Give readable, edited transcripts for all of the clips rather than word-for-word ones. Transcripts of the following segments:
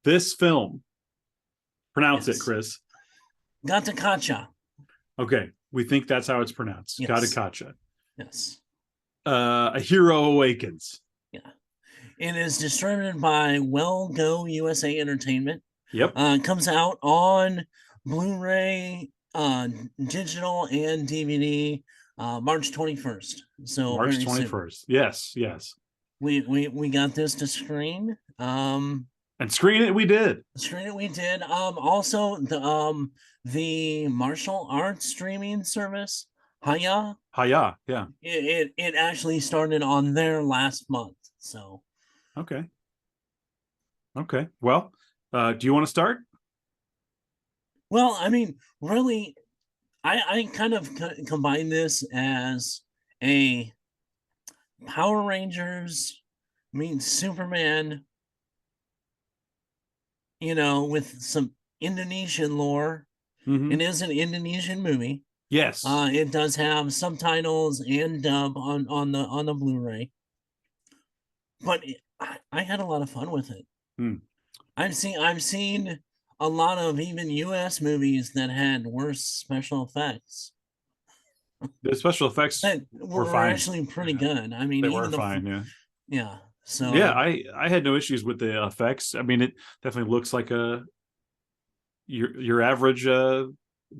This film, pronounce it, Yes. Chris. Gatotkaca. Okay, we think that's how it's pronounced. Yes. Gatotkaca. Yes. A Hero Awakens. Yeah. It is distributed by Well Go USA Entertainment. Yep. Comes out on Blu-ray, digital, and DVD March 21st. So March very soon. 21st. Yes, yes. We got this to screen. And screen it we did. Screen it we did. Also the martial arts streaming service, Haya. Hiya, yeah. It actually started on there last month. So Okay. Okay. Well, do you want to start? well, I mean, really, I kind of combine this as a Power Rangers means Superman, with some Indonesian lore. Mm-hmm. It is an Indonesian movie. Yes. It does have subtitles and dub on the Blu-ray, but I had a lot of fun with it. Hmm. I've seen a lot of even U.S. movies that had worse special effects The special effects that were were fine. actually pretty Yeah, good. I mean, they were even fine. Yeah. yeah. Yeah, So I had no issues with the effects. I mean, it definitely looks like a your average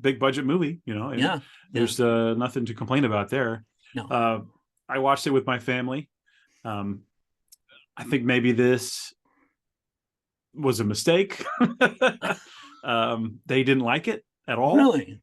big budget movie. yeah, yeah, There's nothing to complain about there. no, Uh, I watched it with my family. Um, I think maybe this was a mistake. They didn't like it at all, really,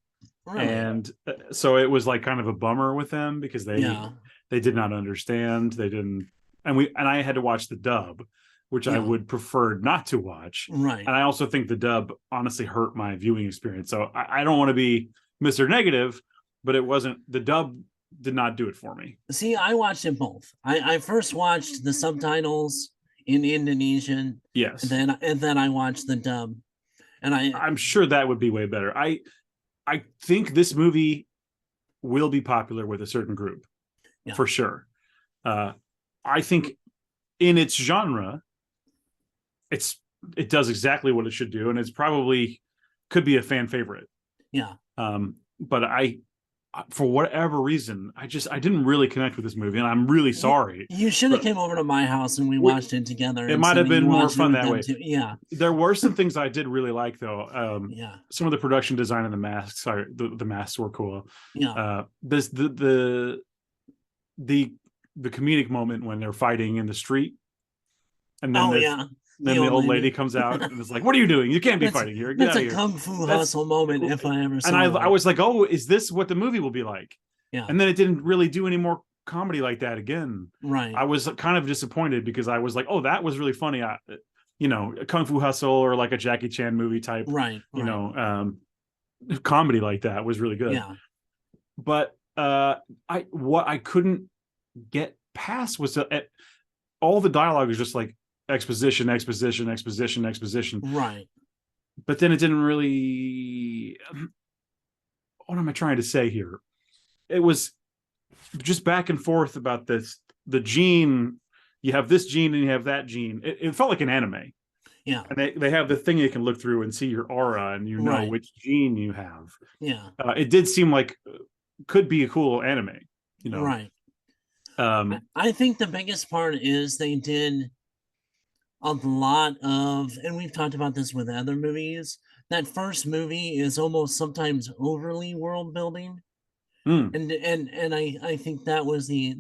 really, and so it was like kind of a bummer with them because yeah, they did not understand. They didn't, and I had to watch the dub, which I yeah, would prefer not to watch. right. And I also think the dub honestly hurt my viewing experience. So I don't want to be Mr. Negative, but it wasn't the dub did not do it for me. See, I watched it both. I first watched the subtitles in Indonesian, and Yes. then I watched the dub, and I'm sure that would be way better. I think this movie will be popular with a certain group yeah, for sure. I think in its genre, it does exactly what it should do, and it's probably could be a fan favorite. yeah. But for whatever reason, I didn't really connect with this movie, and I'm really sorry. You should have But came over to my house and we watched it together. it might have been more fun that way. Too. Yeah, There were some things I did really like, though. yeah, Some of the production design and the masks the masks were cool. yeah. This the comedic moment when they're fighting in the street, and then Oh yeah. the old lady comes out and is like, "What are you doing? You can't be fighting here. Get That's out a of here." kung fu That's hustle moment if I ever saw and one. I was like, "Oh, is this what the movie will be like?" Yeah, And then it didn't really do any more comedy like that again. right. I was kind of disappointed because I was like, "Oh, that was really funny." A kung fu hustle or like a Jackie Chan movie type, Right, you right. know, comedy like that was really good. Yeah, But what I couldn't get past was all the dialogue is just like exposition, exposition, exposition, exposition. right. But then it didn't really. What am I trying to say here? It was just back and forth about this. The gene, you have this gene and you have that gene. It felt like an anime. Yeah, And they have the thing you can look through and see your aura and you know right. which gene you have. Yeah, It did seem like could be a cool anime, you know. right. Um, I think the biggest part is they did a lot of, and we've talked about this with other movies. That first movie is almost sometimes overly world building, mm, and I think that was the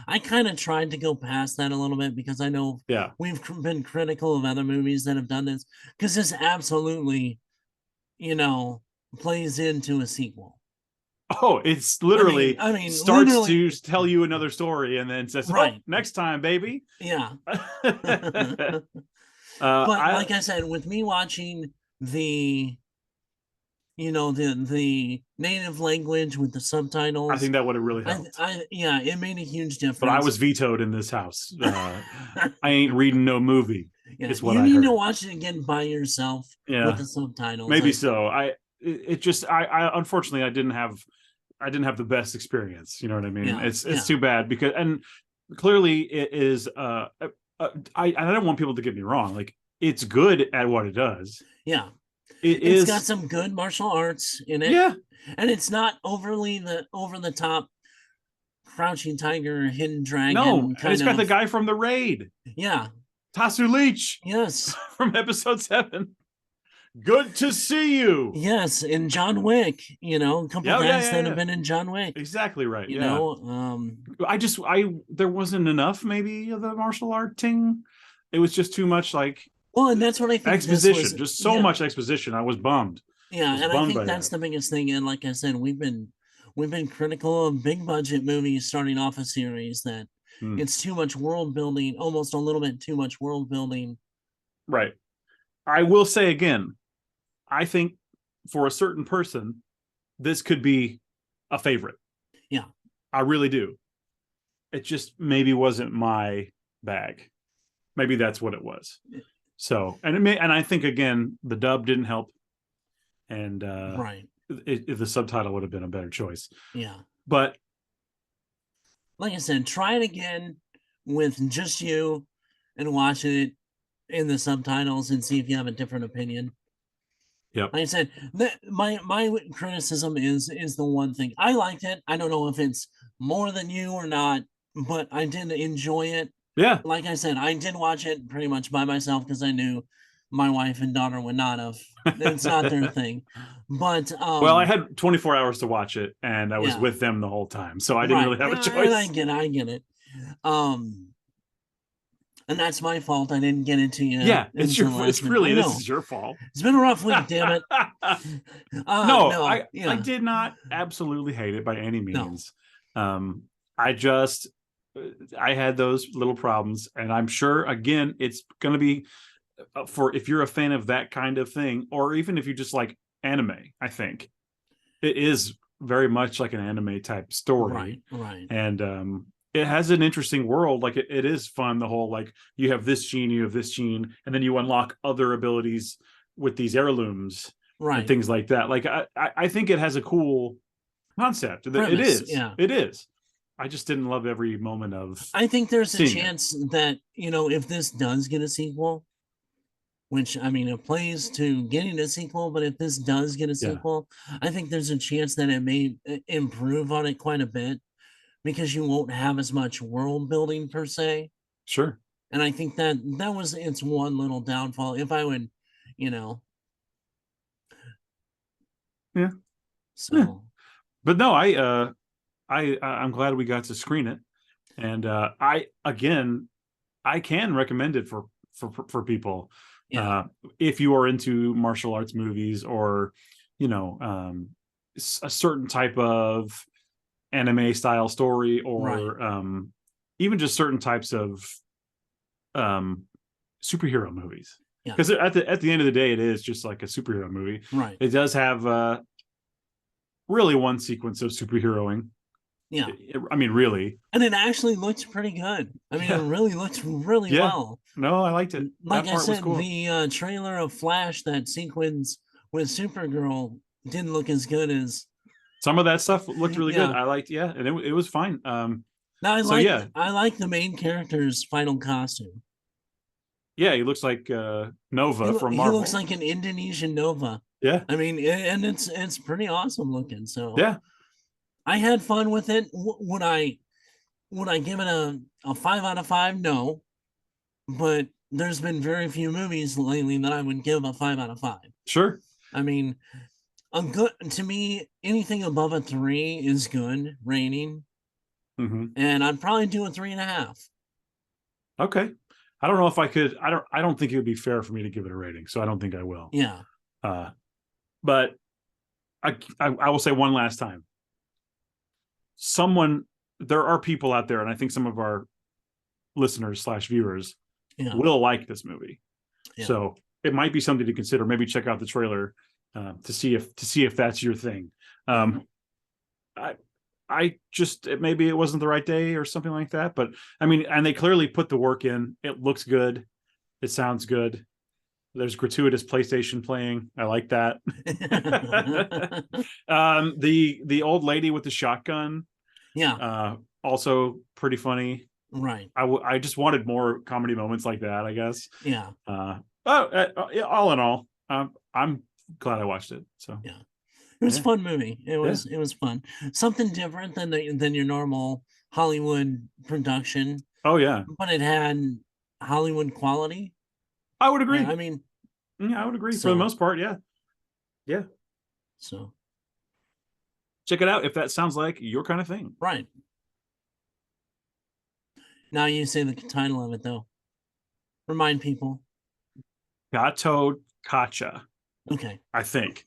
I kind of tried to go past that a little bit because I know yeah. we've been critical of other movies that have done this because this absolutely, you know, plays into a sequel. Oh, it's literally I mean, starts literally, to tell you another story and then says, "Oh, right? next time, baby." Yeah. But I like I said, with me watching the the native language with the I subtitles, think that would have really helped. yeah, it made a huge But I difference. was vetoed in this house. I ain't reading no movie. Yeah, Is what you I need to heard. watch it again by yourself with Yeah, the subtitles. maybe so. It just I unfortunately I didn't have the best experience. You know what I mean? Yeah, It's yeah, too bad because and clearly it is I don't want people to get me wrong. Like it's good at what it does. Yeah. It It's got is, some good martial arts in it. yeah. And it's not overly the over the top crouching tiger, hidden No, dragon and it's kind got the of. guy from the raid, Yeah. Tasu Leech Yes. from episode 7. Good to see you. Yes. In John Wick, a couple Yeah, yeah, guys yeah, that have yeah. been in John Wick, Exactly right. you Yeah. know. There wasn't enough maybe of the martial art ting. It was just too much like Well, and that's what I think this was. exposition, just so Yeah. much exposition. I was bummed. I Yeah, was and I bummed think by that's that. the biggest thing. And like I said, we've been critical of big budget movies starting off a series that Mm, it's too much world building, almost a little bit too much world building. right. I will say again, I think for a certain person, this could be a favorite. Yeah. I really do. It just maybe wasn't my bag. Maybe that's what it was. So, and I think again, the dub didn't help, and Right. the subtitle would have been a better choice. Yeah. But Like I said, try it again with just you and watch it in the subtitles and see if you have a different opinion. yep, Like I said, my criticism is the one thing. I liked it. I don't know if it's more than you or not, but I did enjoy it. yeah. Like I said, I did watch it pretty much by myself because I knew my wife and daughter would not have. It's not their thing. But Well, I had 24 hours to watch it, and I was yeah, with them the whole time, so I didn't right. really have a And I choice. get it. Um, and that's my fault. I didn't get it to you. Yeah, it's until your. the last It's minute. really I this know. is your fault. It's been a rough week, damn it. No, No, I yeah, did not absolutely hate it by any no, means. I just I had those little problems, and I'm sure again it's going to be for if you're a fan of that kind of thing, or even if you just like anime. I think it is very much like an anime type story, right. and it has an interesting world. Like it is fun. The whole like you have this gene, you have this gene, and then you unlock other abilities with these heirlooms and Right. things like that. Like I think it has a cool concept. It Premise, is. yeah. It is. I just didn't love every moment of I think there's a seeing it. chance that, if this does get a sequel, which I mean, it plays to getting a sequel, but if this does get a Yeah, sequel, I think there's a chance that it may improve on it quite a bit because you won't have as much world building per se. sure. And I think that was its one little downfall. If I would, you know, Yeah. Yeah. so But no, I'm glad we got to screen it. And I can recommend it for people. yeah, If you are into martial arts movies or, a certain type of anime style story right, or even just certain types of superhero movies. yeah, Because at the end of the day, it is just like a superhero movie. right, It does have really one sequence of superheroing. yeah. I mean, really. And it actually looked pretty good. I mean, it Yeah. really looked really Yeah. well. No, I liked it. Like That I part was said, cool. the trailer of Flash, that sequence with Supergirl, didn't look as good as. Some of that stuff looked really good. Yeah. I liked, yeah, and it was fine. Now So yeah, I like the main character's final costume. yeah, he looks like Nova from He Marvel. looks like an Indonesian Nova. Yeah, I mean, and it's pretty awesome looking. So yeah, I had fun with it. Would I give it a 5 out of 5? No, but there's been very few movies lately that I would give a 5 out of 5. sure. I mean, a good to me, anything above a 3 is good rating, Hmm. and I'd probably do a 3.5. Okay. I don't know if I could. I don't think it would be fair for me to give it a rating, so I don't think I will. Yeah, But I will say one last time. There are people out there, and I think some of our listeners / viewers yeah, will like this movie. yeah. So it might be something to consider. Maybe check out the trailer to see if that's your thing. I just maybe it wasn't the right day or something like that. But I mean, and they clearly put the work in. It looks good. It sounds good. There's gratuitous PlayStation playing. I like that. The old lady with the shotgun, Yeah, also pretty funny. right. I just wanted more comedy moments like that, I guess. Yeah. Yeah, all in all, I'm glad I watched it. So Yeah. It was a yeah, fun movie. It yeah. was fun. Something different than your normal Hollywood production, Oh yeah, but it had Hollywood quality. I would agree. I mean, Yeah, I would agree for the so most part. Yeah, yeah. so Check it out if that sounds like your kind of thing. right. Now you say the title of it though. Remind people. Gatotkaca, Okay. I think.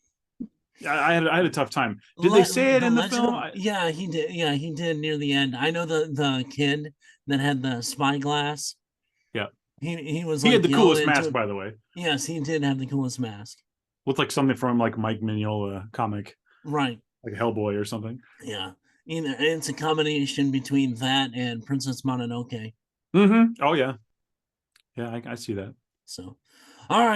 I had a tough time. Did they say it The in the Legend film? of yeah, he did. Yeah, he did near the end. I know the kid that had the spyglass. Yeah, He was he had like the yelling coolest into mask, it. by the way. Yes, he did have the coolest mask. Looked like something from like Mike Mignola comic, Right. like Hellboy or something. Yeah. Either it's a combination between that and Princess Mononoke. Mm-hmm. Oh yeah, yeah. I see that. So, all right.